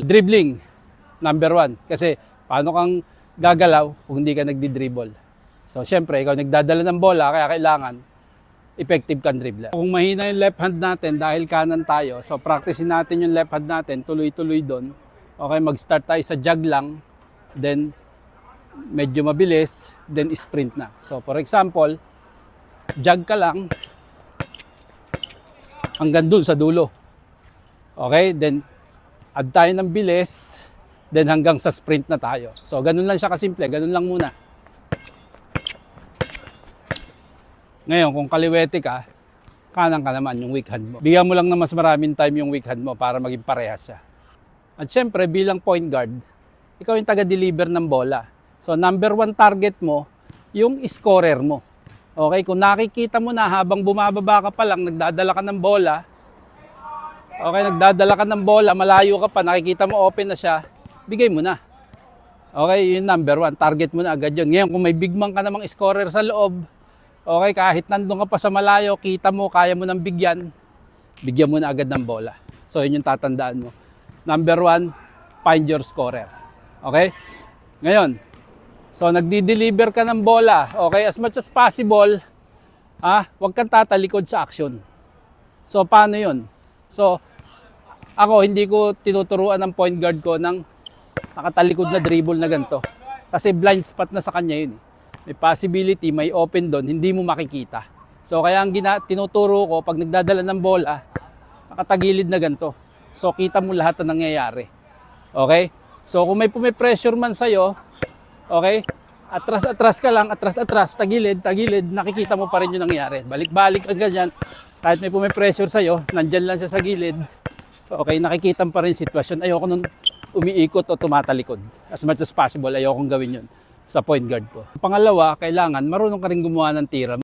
Dribbling, number 1. Kasi paano kang gagalaw kung hindi ka nagdi-dribble? So, syempre, ikaw nagdadala ng bola, kaya kailangan effective kang dribbler. Kung mahina yung left hand natin dahil kanan tayo, so practicein natin yung left hand natin, tuloy-tuloy doon. Okay, mag-start tayo sa jog lang, then medyo mabilis, then sprint na. So, for example, jog ka lang hanggang dun sa dulo. Okay, then add tayo ng bilis, then hanggang sa sprint na tayo. So, ganun lang siya kasimple, ganun lang muna. Ngayon, kung kaliwete ka, kanan ka naman yung weak hand mo. Bigyan mo lang na mas maraming time yung weak hand mo para maging parehas siya. At syempre, bilang point guard, ikaw yung taga-deliver ng bola. So, number 1 target mo, yung scorer mo. Okay, kung nakikita mo na habang bumababa ka pa lang, nagdadala ka ng bola, okay, nagdadala ka ng bola, malayo ka pa, nakikita mo open na siya, bigay mo na. Okay, yung number 1, target mo na agad yun. Ngayon, kung may big man ka namang scorer sa loob, okay, kahit nandun ka pa sa malayo, kita mo, kaya mo nang bigyan mo na agad ng bola. So, yun yung tatandaan mo. Number 1, find your scorer. Okay? Ngayon, so nagdi-deliver ka ng bola, okay, as much as possible, huwag kang tatalikod sa action. So, paano yun? So, ako, hindi ko tinuturuan ng point guard ko ng nakatalikod na dribble na ganito. Kasi blind spot na sa kanya yun. May possibility, may open doon, hindi mo makikita. So, kaya ang tinuturo ko, pag nagdadala ng bola, nakatagilid na ganito. So, kita mo lahat na nangyayari. Okay? So, kung may pumipressure man sa'yo, okay, atras-atras ka lang, atras-atras, tagilid, nakikita mo pa rin yung nangyayari. Balik-balik ka ganyan, kahit may pumipressure sa'yo, nandyan lang siya sa gilid, okay, nakikita mo pa rin yung sitwasyon. Ayoko nung umiikot o tumatalikod. As much as possible, ayokong gawin yun sa point guard ko. Pangalawa, kailangan marunong ka rin gumawa ng tira.